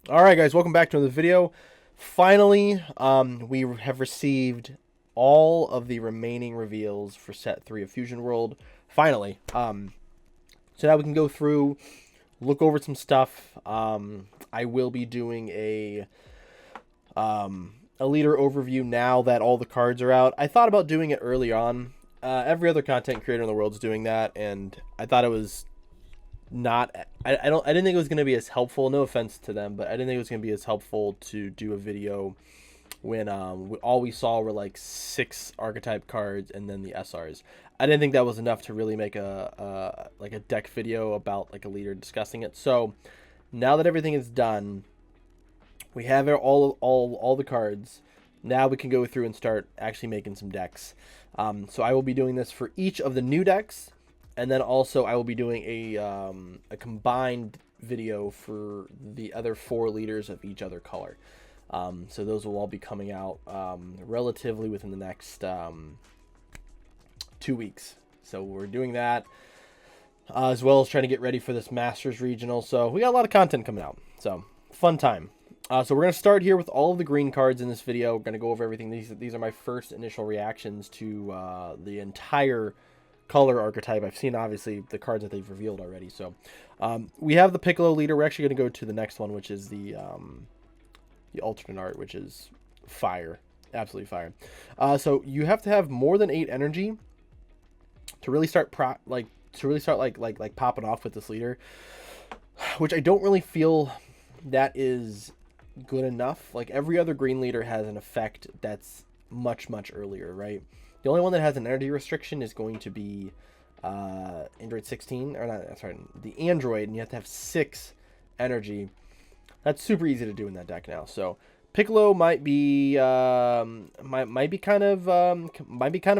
Alright guys, welcome back to another video. Finally, we have received all of the remaining reveals for set 3 of Fusion World. Finally. So now we can go through, look over some stuff. I will be doing a leader overview now that all the cards are out. I thought about doing it early on. Every other content creator in the world is doing that, and I thought it was not I didn't think it was going to be as helpful, no offense to them, but I didn't think it was going to be as helpful to do a video when all we saw were like 6 archetype cards and then the SRs. I didn't think that was enough to really make a deck video about like a leader discussing it. So now that everything is done, we have all the cards. Now we can go through and start actually making some decks. So I will be doing this for each of the new decks. And then also I will be doing a combined video for the other 4 leaders of each other color. So those will all be coming out relatively within the next 2 weeks. So we're doing that as well as trying to get ready for this Masters Regional. So we got a lot of content coming out. So fun time. So we're going to start here with all of the green cards in this video. We're going to go over everything. These are my first initial reactions to the entire color archetype. I've seen obviously the cards that they've revealed already. So we have the Piccolo leader. We're actually going to go to the next one, which is the alternate art, which is fire, absolutely fire. So you have to have more than 8 energy to really start popping off with this leader, which I don't really feel that is good enough. Like every other green leader has an effect that's much earlier, right? The only one that has an energy restriction is going to be Android 16, or not, sorry, the Android, and you have to have 6 energy. That's super easy to do in that deck now. So Piccolo might be might be kind of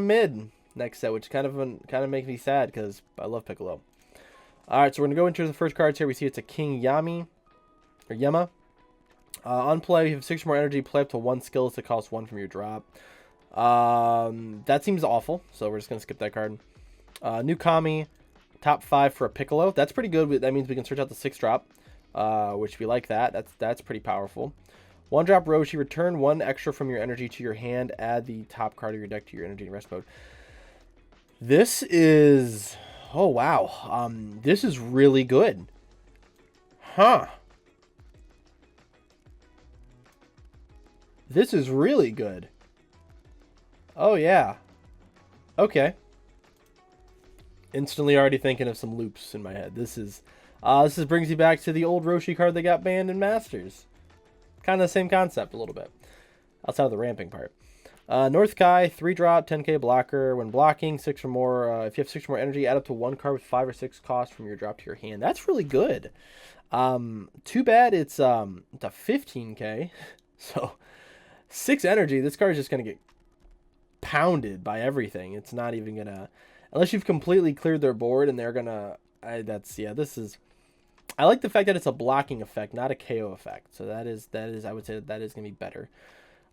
mid next set, which kind of makes me sad because I love Piccolo. All right, so we're gonna go into the first cards here. We see it's a King Yami or Yema. On play, you have 6 more energy. Play up to 1 skills to cost 1 from your drop. That seems awful, so we're just gonna skip that card. New Kami, top 5 for a Piccolo. That's pretty good. That means we can search out the 6 drop, which we like that. That's pretty powerful. 1 drop Roshi, return 1 extra from your energy to your hand. Add the top card of your deck to your energy and rest mode. This is, oh wow, this is really good, huh? This is really good. Oh yeah. Okay. Instantly already thinking of some loops in my head. This brings you back to the old Roshi card that got banned in Masters. Kind of the same concept a little bit, outside of the ramping part. North Kai, 3 drop, 10k blocker. When blocking, 6 or more. If you have 6 or more energy, add up to 1 card with 5 or 6 cost from your drop to your hand. That's really good. Too bad it's a 15k. So 6 energy. This card is just gonna get pounded by everything. It's not even gonna, unless you've completely cleared their board and they're gonna, this is, I like the fact that it's a blocking effect, not a KO effect. So that is I would say that is gonna be better.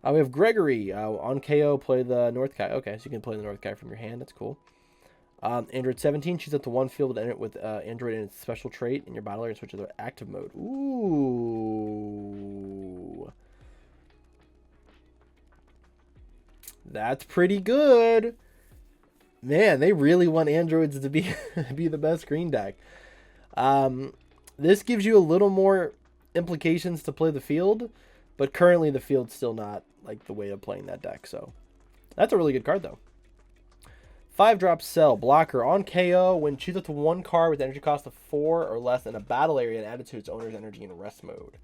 We have Gregory, on KO, play the North Kai. Okay, so you can play the North Kai from your hand. That's cool. Android 17, choose up to 1 field with Android and its special trait in your battle area and switch to the active mode. Ooh, that's pretty good. Man, they really want androids to be be the best green deck. This gives you a little more implications to play the field, but currently the field's still not like the way of playing that deck. So that's a really good card though. 5 drop Cell, blocker. On KO, when choose up to 1 card with energy cost of 4 or less in a battle area and add it to its owner's energy in rest mode.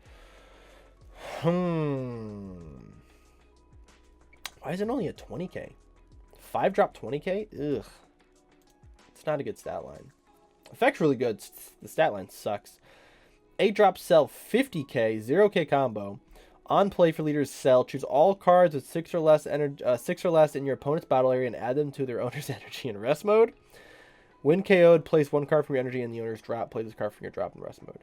Why is it only a 20k? 5 drop 20k? Ugh. It's not a good stat line. Effect's really good. The stat line sucks. 8 drop Cell, 50k, 0k combo. On play for leader's Cell, choose all cards with 6 or less in your opponent's battle area and add them to their owner's energy in rest mode. When KO'd, place 1 card from your energy in the owner's drop. Play this card from your drop in rest mode.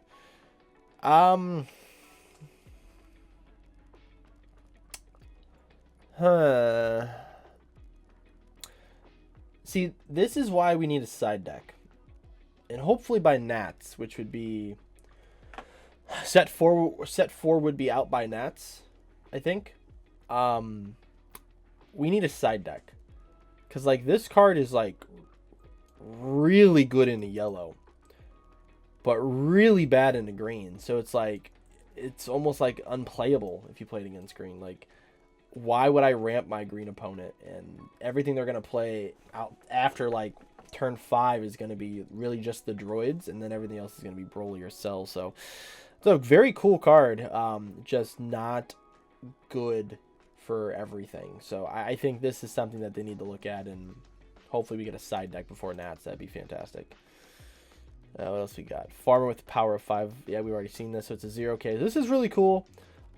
See, this is why we need a side deck. And hopefully by Nats, which would be Set 4 would be out by Nats, I think. We need a side deck. Because, like, this card is, like, really good in the yellow. But really bad in the green. So it's, like, it's almost, like, unplayable if you played against green. Like, why would I ramp my green opponent? And everything they're going to play out after, like, turn 5 is going to be really just the droids. And then everything else is going to be Broly or Cell. So it's a very cool card. Just not good for everything. So I think this is something that they need to look at, and hopefully we get a side deck before Nats. That'd be fantastic. What else we got? Farmer with the power of 5. Yeah, we've already seen this, so it's a 0K. This is really cool.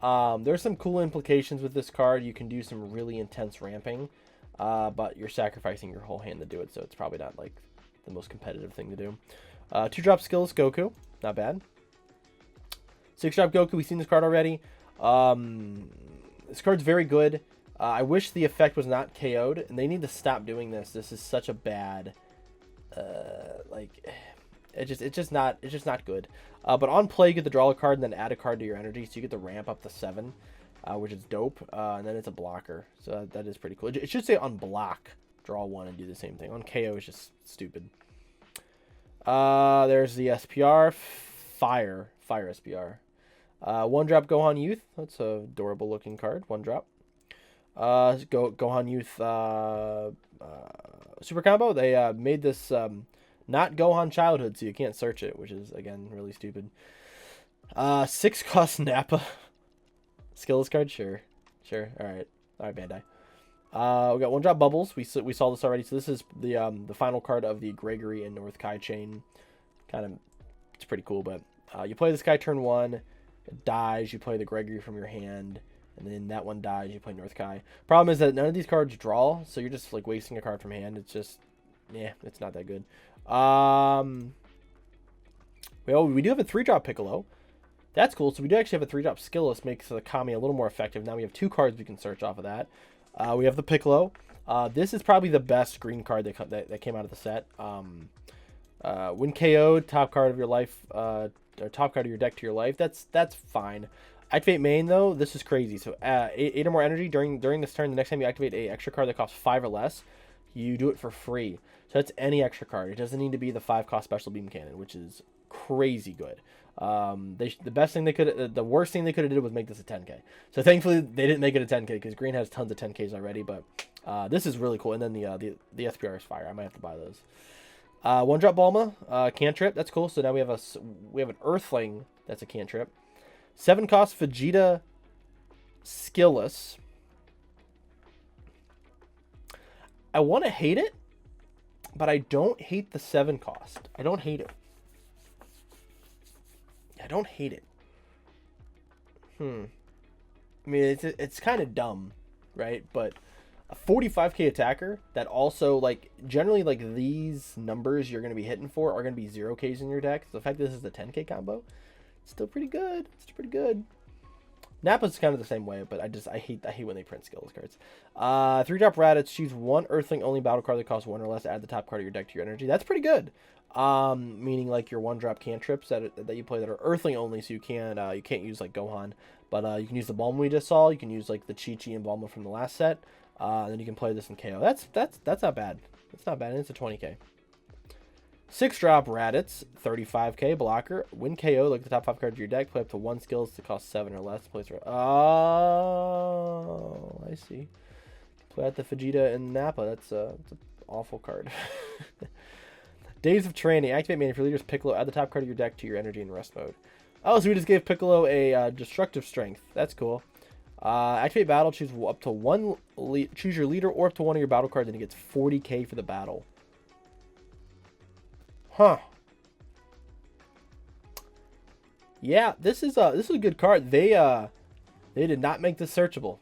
There's some cool implications with this card. You can do some really intense ramping, but you're sacrificing your whole hand to do it, so it's probably not like the most competitive thing to do. 2-drop skills Goku, not bad. 6-drop Goku, we've seen this card already. This card's very good. I wish the effect was not KO'd, and they need to stop doing this. This is such a bad, it's just not good. But on play, you get to draw a card and then add a card to your energy, so you get to ramp up to 7, which is dope. And then it's a blocker, so that is pretty cool. It should say on block, draw 1 and do the same thing. On KO, it's just stupid. There's the SPR, Fire SPR. 1-drop Gohan Youth. That's a adorable looking card. 1-drop. Gohan Youth Super Combo. They made this not Gohan Childhood, so you can't search it, which is, again, really stupid. 6-cost Nappa. Skills card? Sure. Alright, Bandai. We got 1-drop Bubbles. We saw this already. So this is the final card of the Gregory and North Kai chain. It's pretty cool, but you play this guy turn 1. It dies, you play the Gregory from your hand, and then that one dies, you play North Kai. Problem is that none of these cards draw, so you're just like wasting a card from hand. It's just, yeah, it's not that good. Well, we do have a 3-drop Piccolo. That's cool. So we do actually have a 3-drop Skillless, makes the Kami a little more effective. Now we have 2 cards we can search off of that. We have the Piccolo. This is probably the best green card that came out of the set. When KO'd, top card of your life, or top card of your deck to your life. That's fine. Activate main though. This is crazy. So 8 or more energy during this turn. The next time you activate a extra card that costs 5 or less, you do it for free. So that's any extra card. It doesn't need to be the 5-cost special beam cannon, which is crazy good. The worst thing they could have did was make this a 10K. So thankfully they didn't make it a 10K because green has tons of 10Ks already. But this is really cool. And then the SPR is fire. I might have to buy those. 1-drop Bulma, cantrip. That's cool. So now we have an Earthling that's a cantrip. 7-cost Vegeta Skillless. I want to hate it, but I don't hate the 7-cost. I don't hate it. I mean, it's kind of dumb, right? But a 45k attacker that also, like, generally, like, these numbers you're going to be hitting for are going to be 0Ks in your deck. So the fact that this is the 10k combo, it's still pretty good. Nappa's kind of the same way, but I hate when they print skills cards. 3-drop Raditz. Choose 1 Earthling only battle card that costs 1 or less. Add the top card of your deck to your energy. That's pretty good. Meaning like your 1-drop cantrips that you play that are Earthling only, so you can't use like Gohan, but you can use the Bulma we just saw. You can use like the Chi-Chi and Bulma from the last set. And then you can play this in KO. That's not bad. That's not bad. And it's a 20k. 6-drop Raditz, 35k blocker. Win KO, like the top 5 cards of your deck. Play up to 1 skills to cost 7 or less. Oh, I see. Play out the Vegeta and Nappa. That's an awful card. Days of Training. Activate main for leaders Piccolo. Add the top card of your deck to your energy in rest mode. Oh, so we just gave Piccolo a destructive strength. That's cool. Activate battle. Choose up to 1. Choose your leader or up to 1 of your battle cards, and he gets 40k for the battle. Huh. Yeah, this is a good card. They did not make this searchable.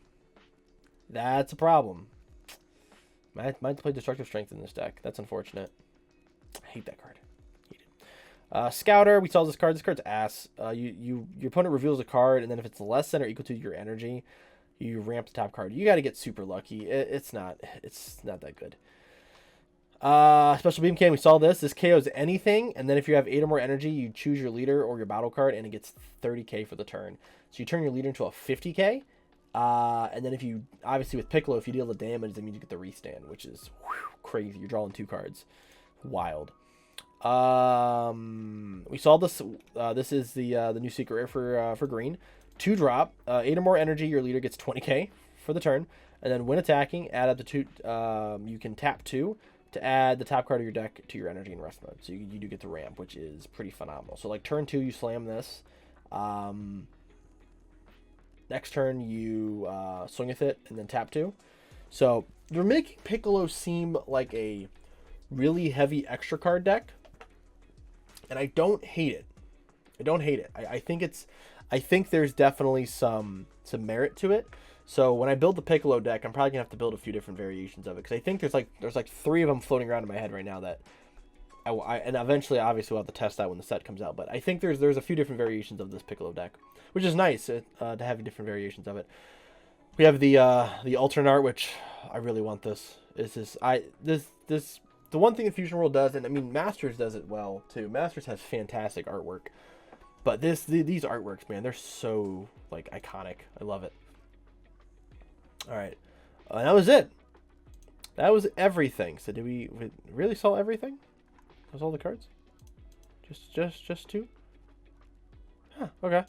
That's a problem. Might have to play Destructive Strength in this deck. That's unfortunate. I hate that card. Hate it. Scouter. We saw this card. This card's ass. Your opponent reveals a card, and then if it's less than or equal to your energy, you ramp the top card. You got to get super lucky. It's not that good. Special beam can. We saw this. This KOs anything, and then if you have 8 or more energy, you choose your leader or your battle card, and it gets 30k for the turn. So you turn your leader into a 50k. And then if you, obviously with Piccolo, if you deal the damage, that means you get the restand, which is crazy. You're drawing 2 cards. Wild. We saw this. This is the new secret rare for green. 2 drop. 8 or more energy, your leader gets 20k for the turn. And then when attacking, add up to 2. You can tap 2 to add the top card of your deck to your energy and rest mode. So you do get the ramp, which is pretty phenomenal. So like turn 2, you slam this. Next turn, you swing with it and then tap 2. So you're making Piccolo seem like a really heavy extra card deck, and I don't hate it. I don't hate it. I think there's definitely some merit to it. So when I build the Piccolo deck, I'm probably gonna have to build a few different variations of it, because I think there's like 3 of them floating around in my head right now that and eventually obviously we'll have to test that when the set comes out. But I think there's a few different variations of this Piccolo deck, which is nice to have different variations of it. We have the alternate art, which I really want. This the one thing that Fusion World does, and I mean Masters does it well too. Masters has fantastic artwork, but these artworks, man, they're so like iconic. I love it. All right, that was it. That was everything. So did we really saw everything? That was all the cards? Just 2? Huh, okay.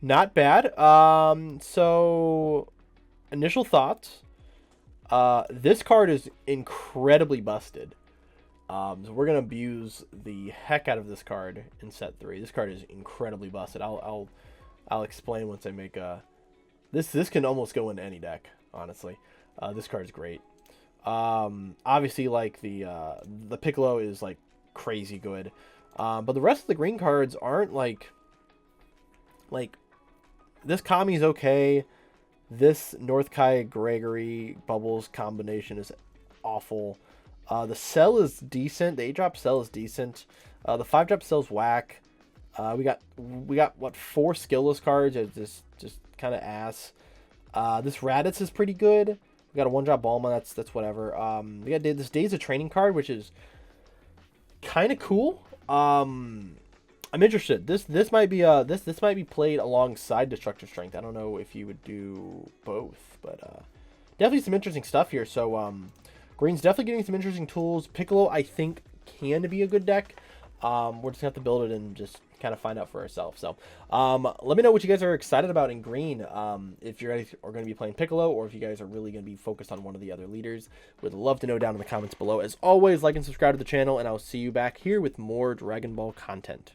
Not bad. So initial thoughts. This card is incredibly busted. So we're gonna abuse the heck out of this card in set 3. This card is incredibly busted. I'll explain once I make a. This can almost go into any deck, honestly. This card is great. Obviously, like the Piccolo is like crazy good, but the rest of the green cards aren't like this. Kami's okay. This North Kai Gregory Bubbles combination is awful. The Cell is decent. The 8-drop Cell is decent. The 5-drop Cell's whack. We got what, 4 skillless cards? It's just kind of ass. This Raditz is pretty good. We got a 1-drop Bulma. That's whatever. We got this Days of Training card, which is kind of cool. I'm interested. This might be this might be played alongside Destructive Strength. I don't know if you would do both, but definitely some interesting stuff here. So green's definitely getting some interesting tools. Piccolo, I think, can be a good deck. We're just gonna have to build it and just kind of find out for ourselves. So let me know what you guys are excited about in green. If you guys are going to be playing Piccolo, or if you guys are really going to be focused on one of the other leaders. Would love to know down in the comments below. As always, like and subscribe to the channel, and I'll see you back here with more Dragon Ball content.